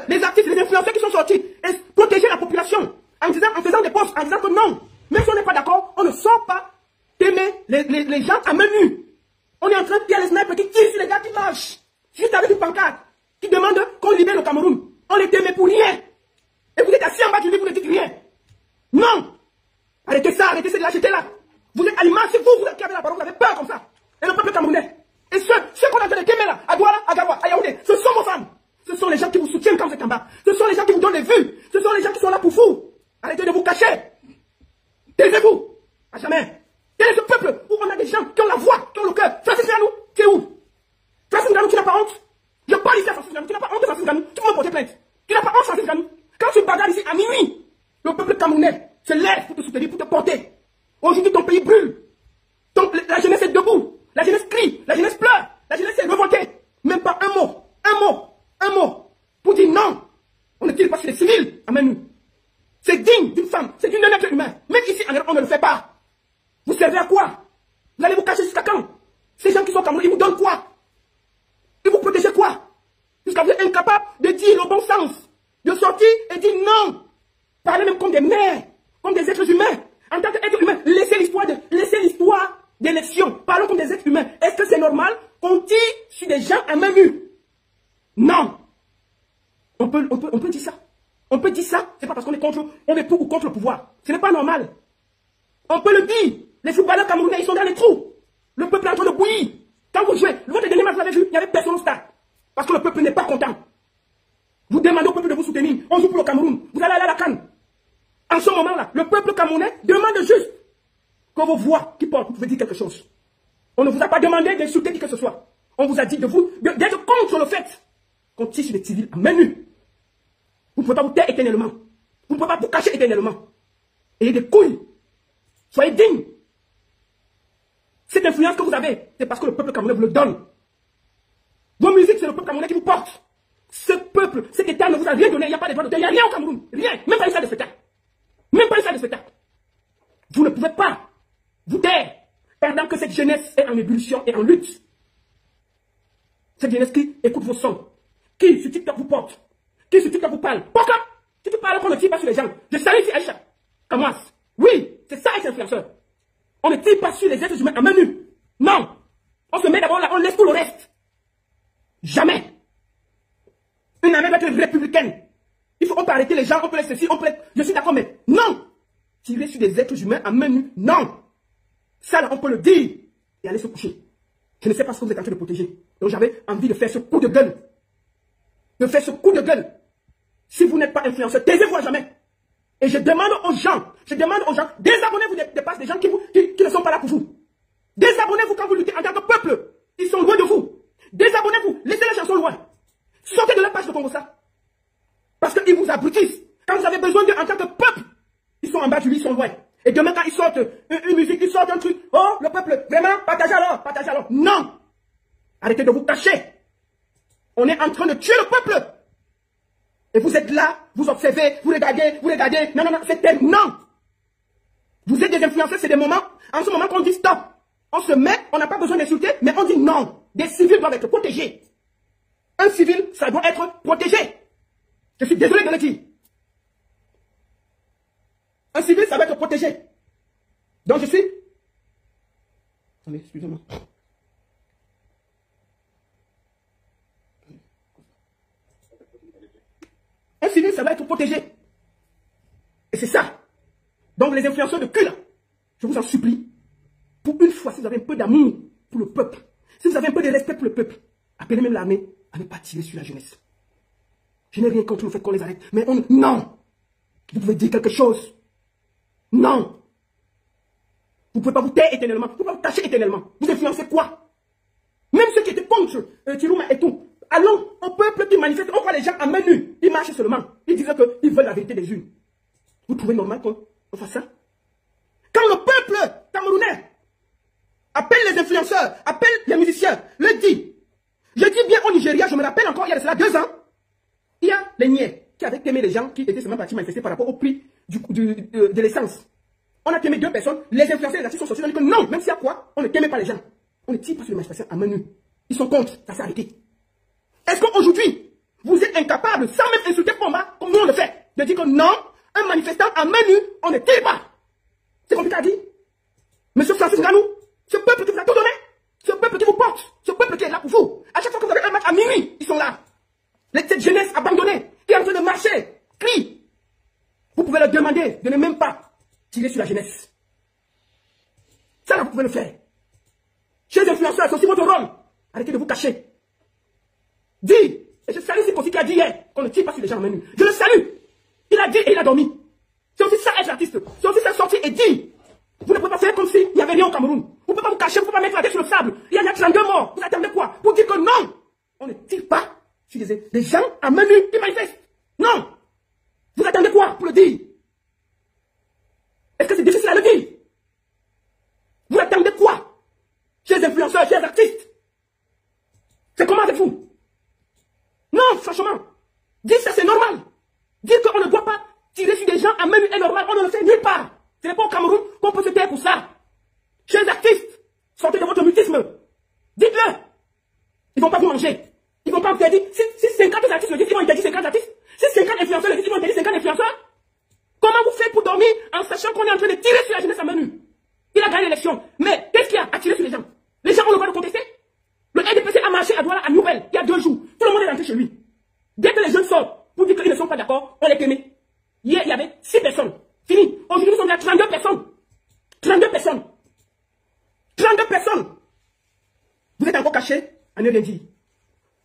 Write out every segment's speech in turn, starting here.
les artistes, les influenceurs qui sont sortis et protéger la population en faisant des posts, en disant que non, même si on n'est pas d'accord, on ne sort pas d'aimer les gens à main nue. On est en train de dire les snipers qui tirent sur les gars qui marchent, juste avec une pancarte, qui demandent qu'on libère le Cameroun. On les aimait pour rien. Et vous êtes assis en bas du lit, vous ne dites rien. Non. Arrêtez ça, arrêtez cette lâcheté là. Vous êtes à l'image, c'est vous qui avez la parole, vous avez peur comme ça. Et le peuple camerounais. Et ceux qu'on a fait les là, à Douala, à Gawa, à Yaoundé, ce sont vos femmes. Ce sont les gens qui vous soutiennent quand vous êtes en bas. Ce sont les gens qui vous donnent les vues. Ce sont les gens qui sont là pour vous. Arrêtez de vous cacher. Taisez-vous. À jamais. Quel est ce peuple où on a des gens qui ont la voix, qui ont le cœur? Francis Ngannou, tu es où? Francis Ngannou, tu n'as pas honte? Je parle ici à Francis Ngannou, tu n'as pas honte de Francis Ngannou? Tu peux me porter plainte. Tu n'as pas honte, Francis Ngannou? Quand tu bagarres ici à minuit, le peuple camerounais se lève pour te soutenir, pour te porter. Aujourd'hui, ton pays brûle. La jeunesse est debout. La jeunesse crie. La jeunesse pleure. La jeunesse est révoltée. Même pas un mot, pour dire non. On ne tire pas sur les civils à main nue. C'est digne d'une femme, c'est digne d'un être humain. Même ici, on ne le fait pas. Vous servez à quoi? Vous allez vous cacher jusqu'à quand? Ces gens qui sont Camerounais, ils vous donnent quoi? Ils vous protègent quoi? Jusqu'à vous êtes incapable de dire le bon sens, de sortir et dire non. Parlez même comme des mères, comme des êtres humains. En tant qu'être humain, laissez l'histoire d'élection. Parlons comme des êtres humains. Est-ce que c'est normal qu'on tire sur des gens à main nue? Non. On peut dire ça. On peut dire ça, c'est pas parce qu'on est pour ou contre le pouvoir. Ce n'est pas normal. On peut le dire. Les footballeurs camerounais, ils sont dans les trous. Le peuple est en train de bouillir. Quand vous jouez, votre dernier match, vous l'avez vu, il n'y avait personne au stade. Parce que le peuple n'est pas content. Vous demandez au peuple de vous soutenir. On joue pour le Cameroun. Vous allez aller à la CAN. En ce moment-là, le peuple camerounais demande juste que vos voix qui portent, vous pouvez dire quelque chose. On ne vous a pas demandé d'insulter qui que ce soit. On vous a dit d'être contre le fait qu'on tire sur les civils à main nue. Vous ne pouvez pas vous taire éternellement. Vous ne pouvez pas vous cacher éternellement. Ayez des couilles. Soyez dignes. Cette influence que vous avez, c'est parce que le peuple camerounais vous le donne. Vos musiques, c'est le peuple camerounais qui vous porte. Ce peuple, cet État ne vous a rien donné. Il n'y a pas de droit d'auteur. Il n'y a rien au Cameroun. Rien. Même pas une salle de spectacle. Même pas une salle de spectacle. Vous ne pouvez pas vous taire pendant que cette jeunesse est en ébullition et en lutte. Cette jeunesse qui écoute vos sons, qui sur TikTok vous porte, qui sur TikTok vous parle. Pourquoi? Si tu parles qu'on ne tire pas sur les gens. Je salue ici Aïcha. Kamas. Oui, c'est ça être influenceur. On ne tire pas sur les êtres humains à main nue. Non. On se met d'abord là, on laisse tout le reste. Jamais. Une armée doit être républicaine. On peut arrêter les gens, on peut laisser ceci, on peut... Je suis d'accord, mais non. Tirer sur des êtres humains à main nue, non. Ça, là, on peut le dire et aller se coucher. Je ne sais pas ce que vous êtes en train de protéger. Donc j'avais envie de faire ce coup de gueule. De faire ce coup de gueule. Si vous n'êtes pas influenceur, taisez-vous à jamais. Et je demande aux gens, désabonnez-vous des pages des gens qui ne sont pas là pour vous. Désabonnez-vous quand vous luttez en tant que peuple. Ils sont loin de vous. Désabonnez-vous, laissez les chansons loin. Sortez de la page de Congo ça. Parce qu'ils vous abrutissent. Quand vous avez besoin d'eux en tant que peuple, ils sont en bas du lit, ils sont loin. Et demain, quand ils sortent une musique, ils sortent un truc. Oh, le peuple, vraiment, partagez alors, partagez alors. Non. Arrêtez de vous cacher. On est en train de tuer le peuple. Et vous êtes là, vous observez, vous regardez. Non, c'est tel. Non. Vous êtes des influenceurs, c'est des moments. En ce moment qu'on dit stop. On se met, on n'a pas besoin d'insulter, mais on dit non. Des civils doivent être protégés. Un civil, ça doit être protégé. Je suis désolé de le dire. Un civil, ça doit être protégé. Donc je suis... Attendez, excusez-moi. Un civil, ça doit être protégé. Et c'est ça. Donc les influenceurs de cul, là, je vous en supplie, pour une fois, si vous avez un peu d'amour pour le peuple, si vous avez un peu de respect pour le peuple, appelez même l'armée à ne pas tirer sur la jeunesse. Je n'ai rien contre le fait qu'on les arrête, mais non. Vous pouvez dire quelque chose. Non. Vous ne pouvez pas vous taire éternellement, vous ne pouvez pas vous cacher éternellement. Vous influencez quoi? Même ceux qui étaient contre Tirouma et tout, allons au peuple qui manifeste, on voit les gens à main nue, ils marchent seulement, ils disent qu'ils veulent la vérité des unes. Vous trouvez normal qu'on fasse ça? Quand le peuple camerounais appelle les influenceurs, appelle les musiciens, le dit. Je dis bien au Nigeria, je me rappelle encore, il y a de cela 2 ans, il y a les niais qui avaient aimé les gens qui étaient seulement partis manifester par rapport au prix de l'essence. On a aimé 2 personnes, les influenceurs et les artistes sont sortis, on dit que non, même s'il y a quoi, on ne t'aimait pas les gens. On ne tire pas sur les manifestations à main nue. Ils sont contre, ça s'est arrêté. Est-ce qu'aujourd'hui, vous êtes incapable responsable, sans même insulter Pomba, comme nous on le fait, de dire que non, un manifestant à main nue, on ne tire pas. C'est compliqué à dire. Monsieur Francis Nganou, ce peuple qui vous a tout donné, ce peuple qui vous porte, ce peuple qui est là pour vous, à chaque fois que vous avez un match à minuit, ils sont là. Cette jeunesse abandonnée, qui est en train de marcher, crie. Vous pouvez leur demander de ne même pas tirer sur la jeunesse. Ça, là, vous pouvez le faire. Chez les influenceurs, c'est aussi votre rôle. Arrêtez de vous cacher. Dis, et je salue ce qui a dit hier qu'on ne tire pas sur les gens en main nue. Je le salue. Il a dit et il a dormi. C'est aussi ça être artiste. C'est aussi ça sortir et dire. Vous ne pouvez pas faire comme s'il n'y avait rien au Cameroun. Vous ne pouvez pas vous cacher, vous ne pouvez pas mettre la tête sur le sable. Il y en a 32 morts. Vous attendez quoi? Pour dire que non, on ne tire pas sur des gens à main nue qui manifestent. Non. Vous attendez quoi pour le dire? Est-ce que c'est difficile à le dire? Vous attendez quoi? Chers influenceurs, chers artistes. C'est comment avec vous? Non, franchement. Dire ça, c'est normal. Dire qu'on ne doit pas tirer sur des gens à main nue est normal. On ne le fait nulle part. Ce n'est pas au Cameroun qu'on peut se taire pour ça. Chers artistes, sortez de votre mutisme. Dites-le. Ils ne vont pas vous manger. Ils ne vont pas vous interdire. Si 50 artistes le disent, ils vont interdire 50 artistes. Si 50 influenceurs le disent, ils vont interdire 50 influenceurs. Comment vous faites pour dormir en sachant qu'on est en train de tirer sur la jeunesse à main nue? Il a gagné l'élection. Mais qu'est-ce qu'il a attiré sur les gens? Les gens ont le droit de contester. Le RDPC a marché à Douala à Nouvelle il y a 2 jours. Tout le monde est rentré chez lui. Dès que les jeunes sortent pour dire qu'ils ne sont pas d'accord, on les témait. Hier, il y avait 6 personnes. Fini. Aujourd'hui, nous sommes à 32 personnes. 32 personnes. 32 personnes. Vous êtes encore cachés à ne rien dire.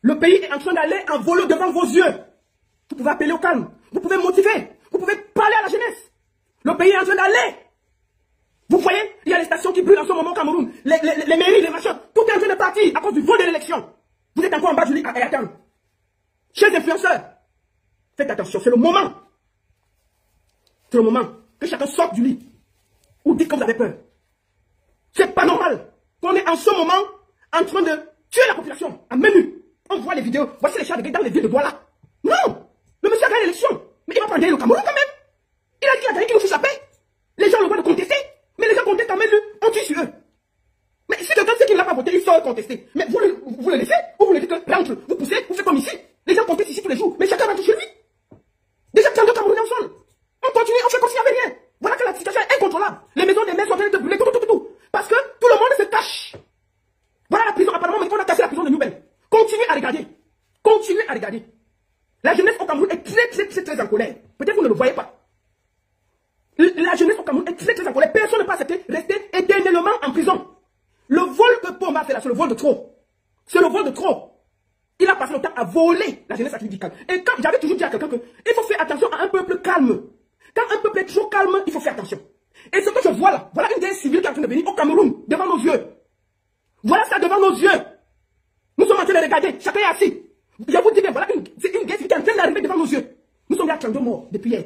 Le pays est en train d'aller en volo devant vos yeux. Vous pouvez appeler au calme. Vous pouvez motiver. Vous pouvez parler à la jeunesse. Le pays est en train d'aller. Vous voyez, il y a les stations qui brûlent en ce moment au Cameroun. Les mairies, les machins. Tout est en train de partir à cause du vol de l'élection. Vous êtes encore en bas du lit à attendre. Chers influenceurs, faites attention, c'est le moment. C'est le moment que chacun sorte du lit. Ou dites que vous avez peur. C'est pas normal qu'on est en ce moment en train de tuer la population à main nue. On voit les vidéos. Voici les chars de guerre dans les villes de Douala. Non! Le monsieur a gagné l'élection. Mais il va prendre le Cameroun quand même. Il a dit à Gagné qu'il nous fiche la paix. Les gens ont le droit de contester. Mais les gens contestent à main nue. On tue sur eux. Mais si quelqu'un sait qu'il n'a pas voté, il sort contester. Mais vous le laissez ou vous le dites que rentre. Vous poussez, vous faites comme ici. Les gens contestent ici tous les jours. Mais chacun rentre chez lui. Déjà 32 Camerounais ensemble. On continue, on fait comme s'il n'y avait rien. Voilà que la situation est incontrôlable. Les maisons des maires sont en train de brûler, tout. Parce que tout le monde se cache. Voilà la prison, apparemment, mais on a cassé la prison de Nouvelle. Continuez à regarder. Continuez à regarder. La jeunesse au Cameroun est très en colère. Peut-être vous ne le voyez pas. La jeunesse au Cameroun est très en colère. Personne ne peut accepter rester éternellement en prison. Le vol que Pomba a fait là, c'est le vol de trop. C'est le vol de trop. Il a passé le temps à voler la jeunesse académique. Et quand j'avais toujours dit à quelqu'un qu'il faut faire attention à un peuple calme. Quand un peuple est trop calme, il faut faire attention. Et ce que je vois là, voilà une guerre civile qui est en train de venir au Cameroun, devant nos yeux. Voilà ça devant nos yeux. Nous sommes en train de regarder, chacun est assis. Je vous dis que voilà une guerre civile qui est en train d'arriver devant nos yeux. Nous sommes là à 32 morts depuis hier.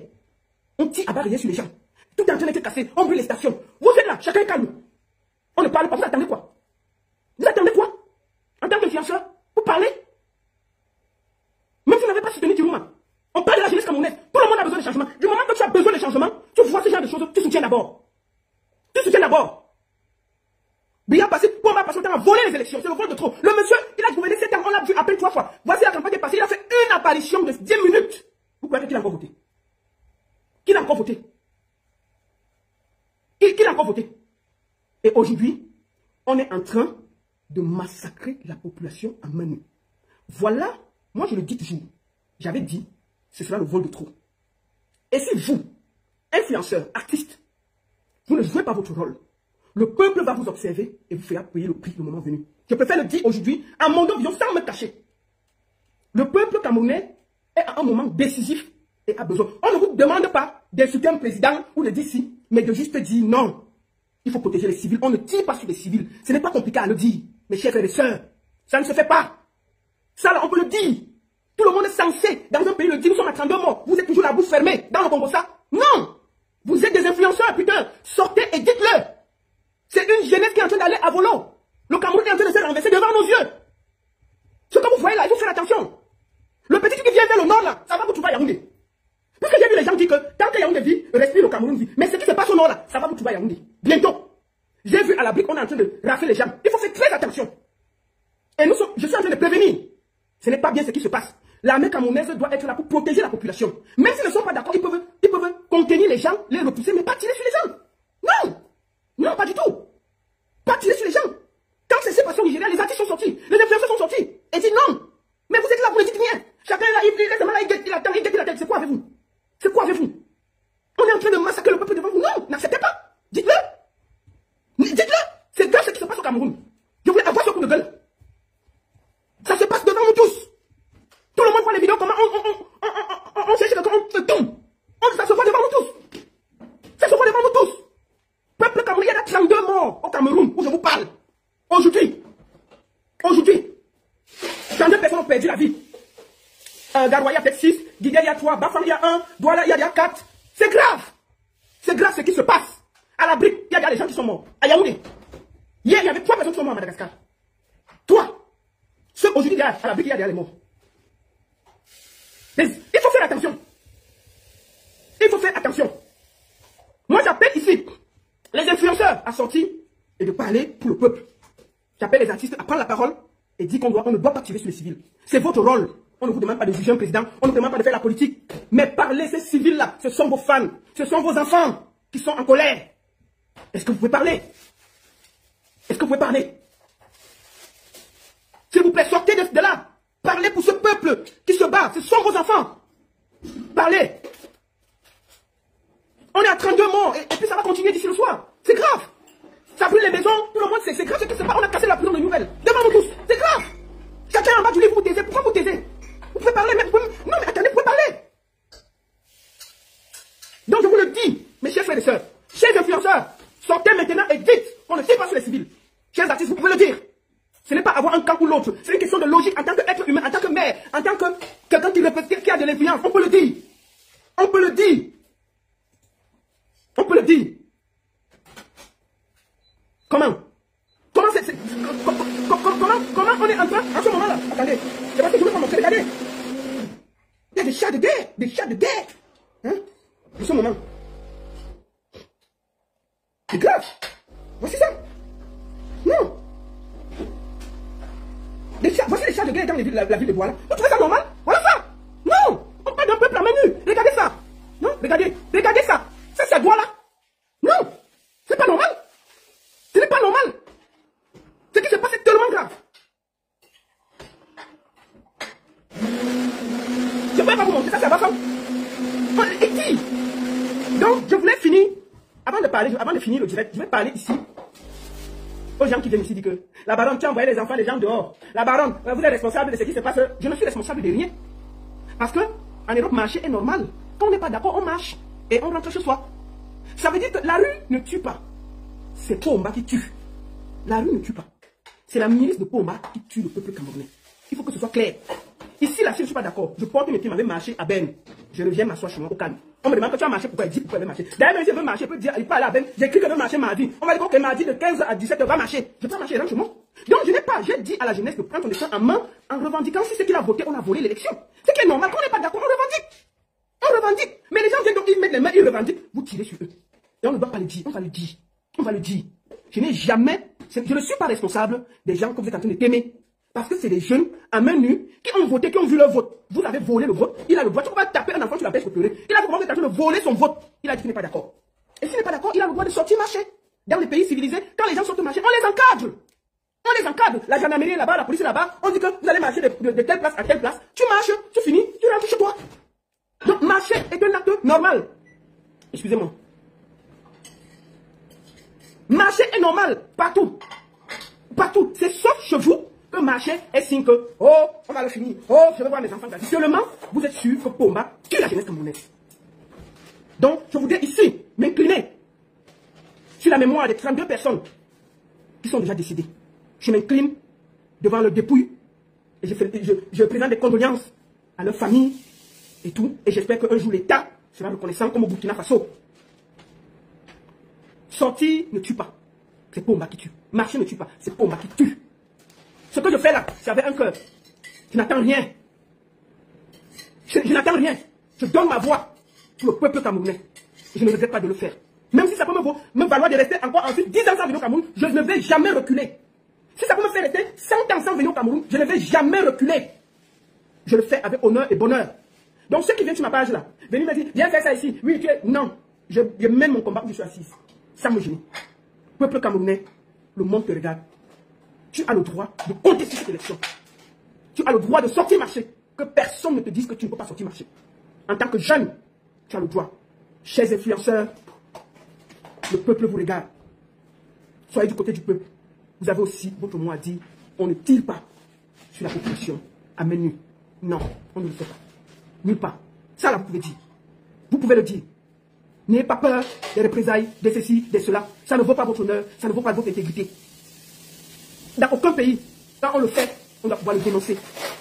On tire à barrière sur les gens. Tout est en train d'être cassé, on brûle les stations. Vous êtes là, chacun est calme. On ne parle pas, vous attendez quoi? Vous attendez quoi? En tant qu'influenceur, vous parlez? Même si vous n'avez pas soutenu Tirouma, on parle de la jeunesse camerounaise. Tout le monde a besoin de changement. Du moment que tu as besoin de changement, tu vois ce genre de choses, tu soutiens d'abord. Tu soutiens d'abord. Bien passé, pour ma passer le temps à voler les élections. C'est le vol de trop. Le monsieur, il a gouverné 7 ans, on l'a vu à peine 3 fois. Voici la campagne est passée, il a fait une apparition de 10 minutes. Vous croyez qu'il a encore voté? Qu'il a encore voté? Qu'il a encore voté? Et aujourd'hui, on est en train de massacrer la population à main nue. Voilà, moi je le dis toujours. J'avais dit, ce sera le vol de trop. Et si vous, influenceurs, artistes, vous ne jouez pas votre rôle, le peuple va vous observer et vous fera payer le prix le moment venu. Je préfère le dire aujourd'hui, à mon dos, sans me cacher. Le peuple camerounais est à un moment décisif et a besoin. On ne vous demande pas d'insulter un président ou de dire si, mais de juste dire non. Il faut protéger les civils. On ne tire pas sur les civils. Ce n'est pas compliqué à le dire, mes chers frères et sœurs. Ça ne se fait pas. Ça, là, on peut le dire. Tout le monde est censé, dans un pays, le dire, nous sommes à 32 morts. Vous êtes toujours la bouche fermée. Dans le Congo, ça? Non! Vous êtes des influenceurs, putain. Sortez et dites-le. C'est une jeunesse qui est en train d'aller à volo. Le Cameroun est en train de se renverser devant nos yeux. Ce que vous voyez là, il faut faire attention. Le petit truc qui vient vers le nord, là, ça va vous trouver à Yaoundé. Parce que j'ai vu les gens dire que tant que Yaoundé vit, respire, le Cameroun vit. Mais ce qui se passe au nord, là, ça va vous trouver à Yaoundé. Bientôt. J'ai vu à la brique, on est en train de rafler les gens. Il faut faire très attention. Et je suis en train de prévenir. Ce n'est pas bien ce qui se passe. L'armée camerounaise doit être là pour protéger la population. Même s'ils ne sont pas d'accord, ils peuvent contenir les gens, les repousser, mais pas tirer sur les gens. Non! Non, pas du tout. Pas tirer sur les gens. Quand c'est ces passions nigériennes, les artistes sont sortis, les influenceurs sont sortis. Et disent non. Mais vous êtes là, vous ne dites rien. Chacun là, il guette, il attend. C'est quoi avec vous? C'est quoi avec vous? On est en train de massacrer le peuple devant vous. Non, n'acceptez pas. Dites-le. Dites-le. C'est grave ce qui se passe au Cameroun. Je voulais avoir ce coup de gueule. Ça se passe devant nous tous. Tout le monde voit les vidéos, comment on cherche quelqu'un, on se tombe. Ça se voit devant nous tous. Ça se voit devant nous tous. Peuple camerounais, il y a 32 morts au Cameroun où je vous parle. Aujourd'hui, 32 personnes ont perdu la vie. Garoua, il y a peut-être 6, Guidel, il y a 3, Bafang, il y a 1, Douala, il y a 4. C'est grave. C'est grave ce qui se passe. À la brique, il y a des gens qui sont morts. À Yaoundé. Hier, il y avait 3 personnes qui sont mortes à Madagascar. Toi. Aujourd'hui, à la brique, il y a des morts. Mais il faut faire attention. Il faut faire attention. Moi, j'appelle ici les influenceurs à sortir et de parler pour le peuple. J'appelle les artistes à prendre la parole et dire qu'on ne doit pas tirer sur les civils. C'est votre rôle. On ne vous demande pas de juger un président, on ne vous demande pas de faire la politique. Mais parlez, ces civils-là, ce sont vos fans, ce sont vos enfants qui sont en colère. Est-ce que vous pouvez parler? Est-ce que vous pouvez parler? S'il vous plaît, sortez de là. Parlez pour ce peuple qui se bat. Ce sont vos enfants. Parlez. On est à 32 morts et puis ça va continuer d'ici le soir. C'est grave. Ça brûle les maisons. Tout le monde sait. C'est grave ce qui se passe. On a cassé la prison de nouvelles. Devant nous tous. C'est grave. Chacun en bas du livre, vous taisez. Pourquoi vous taisez? Vous pouvez parler, mais non, mais attendez, vous pouvez parler. Donc je vous le dis, mes chers frères et sœurs, chers influenceurs, sortez maintenant et dites qu'on ne tire pas sur les civils. Chers artistes, vous pouvez le dire. Ce n'est pas avoir un camp ou l'autre. C'est une question de logique en tant qu'être humain, en tant que mère, en tant que quelqu'un qui a de l'influence. On peut le dire. On peut le dire. On peut le dire. Comment? Comment on est en train, en ce moment-là? Attendez, c'est parce que je veux pas montrer, regardez. Il y a des chats de guerre. Hein? En ce moment. C'est grave. Voici ça. Non. Voici les chats de guerre dans la ville de Douala. Vous trouvez ça normal? Voilà ça. Non. On parle d'un peuple à main nue. Regardez ça. Non, regardez ça. Ça, c'est Douala. Non. C'est pas normal. Ce n'est pas normal. Ce qui se passe est tellement grave. Je ne peux pas vous montrer ça, ça va pas. Et qui? Donc, je voulais finir. Avant de finir le direct, je vais parler ici aux gens qui viennent ici dire que la baronne, tu as envoyé les enfants des gens dehors. La baronne, vous êtes responsable de ce qui se passe. Je ne suis responsable de rien. Parce que en Europe, marcher est normal. Quand on n'est pas d'accord, on marche et on rentre chez soi. Ça veut dire que la rue ne tue pas. C'est Pomba qui tue. La rue ne tue pas. C'est la ministre de Pomba qui tue le peuple camerounais. Il faut que ce soit clair. Ici, là, si je ne suis pas d'accord, je porte une équipe, m'avait marché à Ben. Je reviens m'asseoir chez moi au calme. On me demande que tu as marché, pourquoi il dit pourquoi il veut marcher. D'ailleurs, même si je veux marcher, il peut dire, il parle à Ben, j'écris que je veux marcher mardi. On va dire que mardi de 15h à 17h va marcher. Je peux marcher, rentre chez moi. Donc, je n'ai pas, j'ai dit à la jeunesse de prendre ton destin en main en revendiquant si ce qu'il a voté, on a volé l'élection. Ce qui est normal, quand on n'est pas d'accord, on revendique. On revendique. Mais les gens viennent donc, ils mettent les mains, ils revendiquent. Vous tirez sur eux. Et on ne doit pas le dire, on va le dire. On va le dire. Je n'ai jamais, je ne suis pas responsable des gens que vous êtes en train de t'aimer. Parce que c'est des jeunes à main nue qui ont voté, qui ont vu leur vote. Vous avez volé le vote. Il a le droit. Tu ne peux pas taper un enfant sur la pêche pour pleurer. Il a le droit d'être en train de voler son vote. Il a dit qu'il n'est pas d'accord. Et s'il n'est pas d'accord, il a le droit de sortir marcher. Dans les pays civilisés, quand les gens sortent marcher, on les encadre. On les encadre. La gendarmerie est là-bas, la police est là-bas. On dit que vous allez marcher de telle place à telle place. Tu marches, tu finis, tu rentres chez toi. Donc marcher est un acte normal. Excusez-moi. Marcher est normal partout. Partout. C'est sauf chez vous que marcher est signe que, oh, on va le finir. Oh, je vais voir mes enfants grandir. Seulement, vous êtes sûr que Pomba tue la jeunesse camerounaise. Donc, je voudrais ici m'incliner sur la mémoire des 32 personnes qui sont déjà décédées. Je m'incline devant le dépouille et je présente des condoléances à leur famille et tout. Et j'espère qu'un jour l'État sera reconnaissant comme au Burkina Faso. Sortir ne tue pas. C'est Pomba qui tue. Marcher ne tue pas. C'est Pomba qui tue. Ce que je fais là, c'est avec un cœur. Je n'attends rien. Je n'attends rien. Je donne ma voix pour le peuple camerounais. Et je ne regrette pas de le faire. Même si ça peut me valoir de rester encore ensuite 10 ans sans venir au Cameroun, je ne vais jamais reculer. Si ça peut me faire rester 100 ans sans venir au Cameroun, je ne vais jamais reculer. Je le fais avec honneur et bonheur. Donc ceux qui viennent sur ma page là, venez me dire, viens faire ça ici. Oui, tu es... Non, je mène mon combat où je suis assise. Ça me gêne. Peuple camerounais, le monde te regarde. Tu as le droit de contester cette élection. Tu as le droit de sortir marcher. Que personne ne te dise que tu ne peux pas sortir marcher. En tant que jeune, tu as le droit. Chers influenceurs, le peuple vous regarde. Soyez du côté du peuple. Vous avez aussi votre mot à dire. On ne tire pas sur la population à main nue. Non, on ne le fait pas. Nulle part. Ça là, vous pouvez dire. Vous pouvez le dire. N'ayez pas peur des représailles, de ceci, de cela. Ça ne vaut pas votre honneur, ça ne vaut pas votre intégrité. Dans aucun pays, quand on le fait, on doit pouvoir le dénoncer.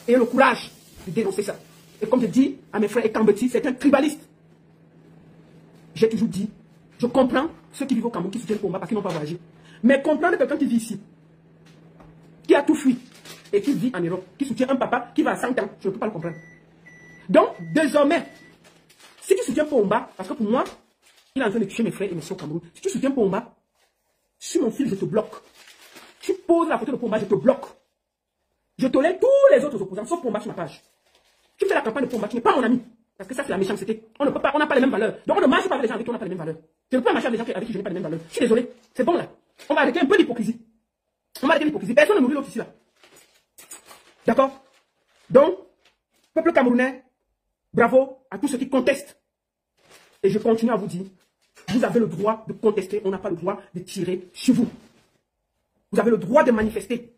Et le courage de dénoncer ça. Et comme je dis à mes frères Ekambeti, c'est un tribaliste. J'ai toujours dit, je comprends ceux qui vivent au Cameroun, qui soutiennent Pomba parce qu'ils n'ont pas voyagé. Mais comprendre quelqu'un qui vit ici, qui a tout fui, et qui vit en Europe, qui soutient un papa qui va à 100 ans, je ne peux pas le comprendre. Donc, désormais, si tu soutiens Pomba, parce que pour moi, il est en train de tuer mes frères et mes soeurs au Cameroun, si tu soutiens Pomba, sur mon fil, je te bloque. Tu poses la photo de Pomba, je te bloque. Je tolère tous les autres opposants, sauf Pomba sur ma page. Tu fais la campagne de Pomba, tu n'es pas mon ami. Parce que ça, c'est la méchanceté. On n'a pas les mêmes valeurs. Donc, on ne marche pas avec les gens avec qui on n'a pas les mêmes valeurs. Je ne peux pas marcher avec des gens avec qui je n'ai pas les mêmes valeurs. Je suis désolé. C'est bon, là. On va arrêter un peu l'hypocrisie. On va arrêter l'hypocrisie. Personne ne nourrit l'autre ici, là. D'accord? Donc, peuple camerounais, bravo à tous ceux qui contestent. Et je continue à vous dire, vous avez le droit de contester. On n'a pas le droit de tirer sur vous. Vous avez le droit de manifester.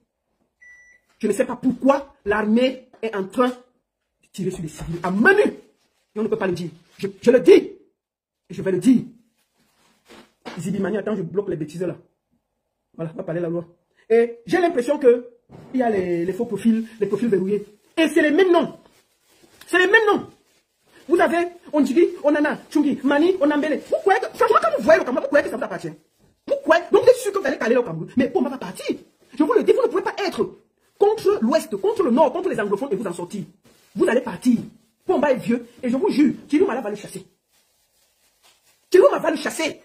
Je ne sais pas pourquoi l'armée est en train de tirer sur les civils à main nue. Et on ne peut pas le dire. Je le dis. Et je vais le dire. Zibimani, attends, je bloque les bêtises là. Voilà, on va parler la loi. Et j'ai l'impression que il y a les faux profils, les profils verrouillés. Et c'est les mêmes noms. C'est les mêmes noms. Vous avez Ondjigi, Onana, Tchungi, Mani, Onambele. Pourquoi, franchement, quand vous voyez le Cameroun, pourquoi que ça vous appartient? Pourquoi? Donc vous êtes sûr que vous allez parler au Cameroun. Mais Pomba va partir. Je vous le dis, vous ne pouvez pas être contre l'Ouest, contre le Nord, contre les anglophones et vous en sortir. Vous allez partir. Pomba est vieux et je vous jure, Tiloumala va le chasser. Tiloumala va le chasser.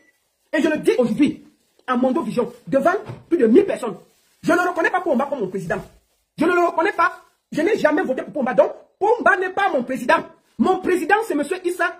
Et je le dis aujourd'hui, à Mondo Vision, devant plus de 1000 personnes. Je ne reconnais pas Pomba comme mon président. Je ne le reconnais pas. Je n'ai jamais voté pour Pomba. Donc, Pomba n'est pas mon président. Mon président, c'est M. Issa.